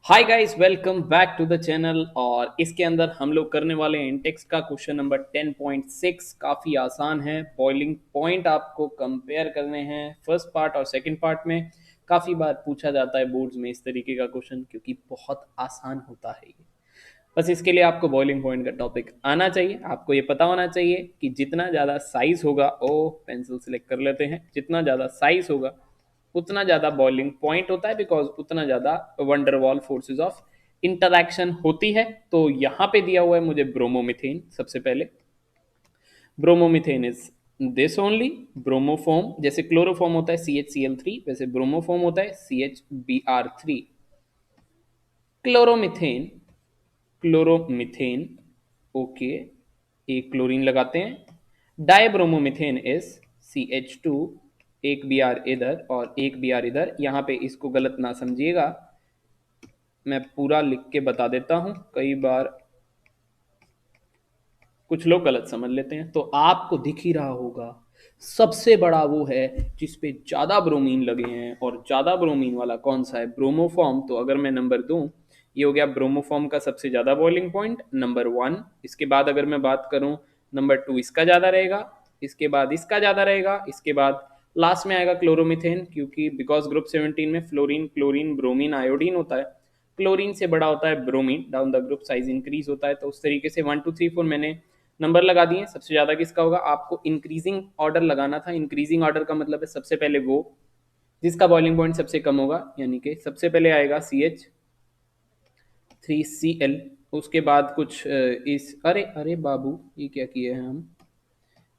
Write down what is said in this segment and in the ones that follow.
Hi guys, welcome back to the channel. और इसके अंदर हम लोग करने वाले हैं इंटेक्स का क्वेश्चन नंबर 10.6। काफ़ी आसान है। बॉइलिंग पॉइंट आपको कंपेयर करने हैं फर्स्ट पार्ट और सेकंड पार्ट में। काफ़ी बार पूछा जाता है बोर्ड्स में इस तरीके का क्वेश्चन, क्योंकि बहुत आसान होता है ये। बस इसके लिए आपको बॉइलिंग पॉइंट का टॉपिक आना चाहिए। आपको ये पता होना चाहिए कि जितना ज़्यादा साइज होगा, ओ पेंसिल सेलेक्ट कर लेते हैं, जितना ज़्यादा साइज होगा उतना ज़्यादा बॉइलिंग पॉइंट होता है, बिकॉज उतना ज़्यादा वंडरवॉल फोर्सेस ऑफ इंटरैक्शन होती है। तो यहाँ पे दिया हुआ है मुझे ब्रोमोमिथेन। सबसे पहले bromomethane is this only. Bromoform, जैसे क्लोरोफॉर्म होता है CHCl3, वैसे ब्रोमोफॉर्म होता है CHBr3। क्लोरोमिथेन, क्लोरोमिथेन, ओके, एक क्लोरीन लगाते हैं। डाइब्रोमोमिथेन इज CH2, एक बी आर इधर और एक बी आर इधर। यहाँ पे इसको गलत ना समझिएगा, मैं पूरा लिख के बता देता हूँ। कई बार कुछ लोग गलत समझ लेते हैं। तो आपको दिख ही रहा होगा, सबसे बड़ा वो है जिसपे ज़्यादा ब्रोमीन लगे हैं, और ज़्यादा ब्रोमीन वाला कौन सा है? ब्रोमोफॉर्म। तो अगर मैं नंबर दूँ, ये हो गया ब्रोमोफॉर्म का सबसे ज़्यादा बॉइलिंग पॉइंट, नंबर 1। इसके बाद अगर मैं बात करूँ, नंबर 2 इसका ज़्यादा रहेगा, इसके बाद इसका ज़्यादा रहेगा, इसके बाद लास्ट में आएगा क्लोरोमिथेन, क्योंकि बिकॉज ग्रुप 17 में फ्लोरीन, क्लोरीन, ब्रोमीन, आयोडीन होता है। क्लोरीन से बड़ा होता है bromine, down the group size increase होता है। तो उस तरीके से 1 2 3 4 मैंने नंबर लगा दिए। सबसे ज़्यादा किसका होगा? आपको इंक्रीजिंग ऑर्डर लगाना था। इंक्रीजिंग ऑर्डर का मतलब है सबसे पहले वो जिसका बॉइलिंग पॉइंट सबसे कम होगा, यानी कि सबसे पहले आएगा CH3Cl। उसके बाद कुछ इस अरे अरे बाबू, ये क्या किए हैं हम?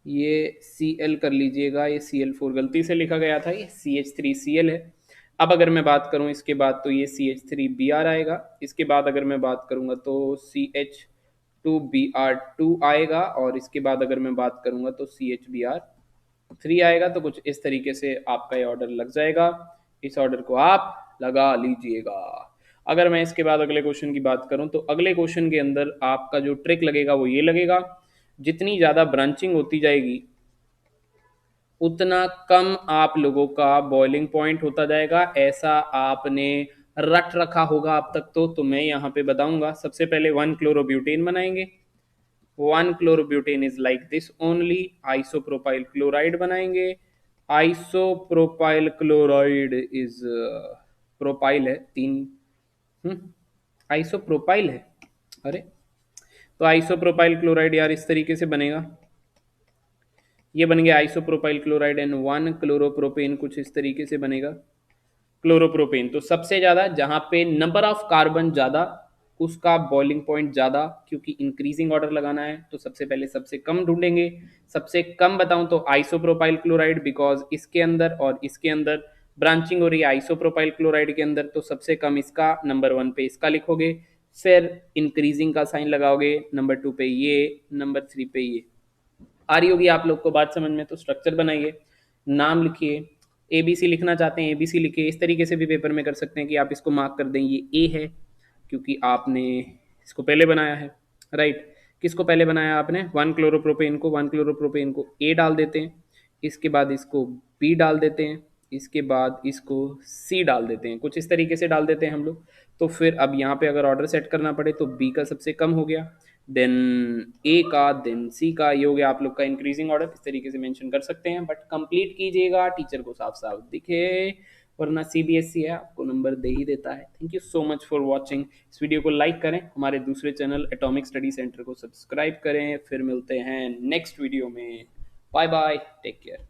ये Cl कर लीजिएगा, ये Cl4 गलती से लिखा गया था, ये CH3Cl है। अब अगर मैं बात करूं इसके बाद, तो ये CH3Br आएगा। इसके बाद अगर मैं बात करूंगा तो CH2Br2 आएगा, और इसके बाद अगर मैं बात करूंगा तो CHBr3 आएगा। तो कुछ इस तरीके से आपका ये ऑर्डर लग जाएगा। इस ऑर्डर को आप लगा लीजिएगा। अगर मैं इसके बाद अगले क्वेश्चन की बात करूं, तो अगले क्वेश्चन के अंदर आपका जो ट्रिक लगेगा वो ये लगेगा, जितनी ज़्यादा ब्रांचिंग होती जाएगी उतना कम आप लोगों का बॉइलिंग पॉइंट होता जाएगा। ऐसा आपने रट रखा होगा अब तक। तो मैं यहाँ पे बताऊंगा। सबसे पहले 1 क्लोरोब्यूटेन बनाएंगे। 1 chlorobutane is like this only. Isopropyl chloride बनाएंगे। आइसोप्रोपाइल क्लोराइड इज प्रोपाइल है, तीन आइसोप्रोपाइल है। अरे, तो आइसोप्रोपाइल क्लोराइड यार इस तरीके से बनेगा। ये बन गया आइसोप्रोपाइल क्लोराइड एंड 1 क्लोरोप्रोपेन, कुछ इस तरीके से बनेगा क्लोरोप्रोपेन। तो सबसे ज़्यादा जहाँ पे नंबर ऑफ कार्बन ज़्यादा, उसका बॉइलिंग पॉइंट ज़्यादा, क्योंकि इंक्रीजिंग ऑर्डर लगाना है। तो सबसे पहले सबसे कम ढूंढेंगे। सबसे कम बताऊं तो आइसोप्रोपाइल क्लोराइड, बिकॉज इसके अंदर और इसके अंदर ब्रांचिंग हो रही है आइसोप्रोपाइल क्लोराइड के अंदर। तो सबसे कम इसका, नंबर 1 पे इसका लिखोगे, फिर इंक्रीजिंग का साइन लगाओगे, नंबर 2 पे ये, नंबर 3 पे ये। आ रही होगी आप लोग को बात समझ में? तो स्ट्रक्चर बनाइए, नाम लिखिए। ABC लिखना चाहते हैं ABC लिखिए। इस तरीके से भी पेपर में कर सकते हैं कि आप इसको मार्क कर दें ये A है, क्योंकि आपने इसको पहले बनाया है, राइट। किसको पहले बनाया आपने? 1 क्लोरोप्रोपेन को। 1 क्लोरोप्रोपेन को A डाल देते हैं, इसके बाद इसको B डाल देते हैं, इसके बाद इसको C डाल देते हैं। कुछ इस तरीके से डाल देते हैं हम लोग। तो फिर अब यहाँ पे अगर ऑर्डर सेट करना पड़े तो B का सबसे कम हो गया, देन A का, देन C का। ये हो गया आप लोग का इंक्रीजिंग ऑर्डर। इस तरीके से मेंशन कर सकते हैं, बट कंप्लीट कीजिएगा, टीचर को साफ साफ दिखे, वरना CBSE है, आपको नंबर दे ही देता है। Thank you so much for watching. इस वीडियो को लाइक करें, हमारे दूसरे चैनल एटॉमिक स्टडी सेंटर को सब्सक्राइब करें। फिर मिलते हैं नेक्स्ट वीडियो में। Bye bye, take care.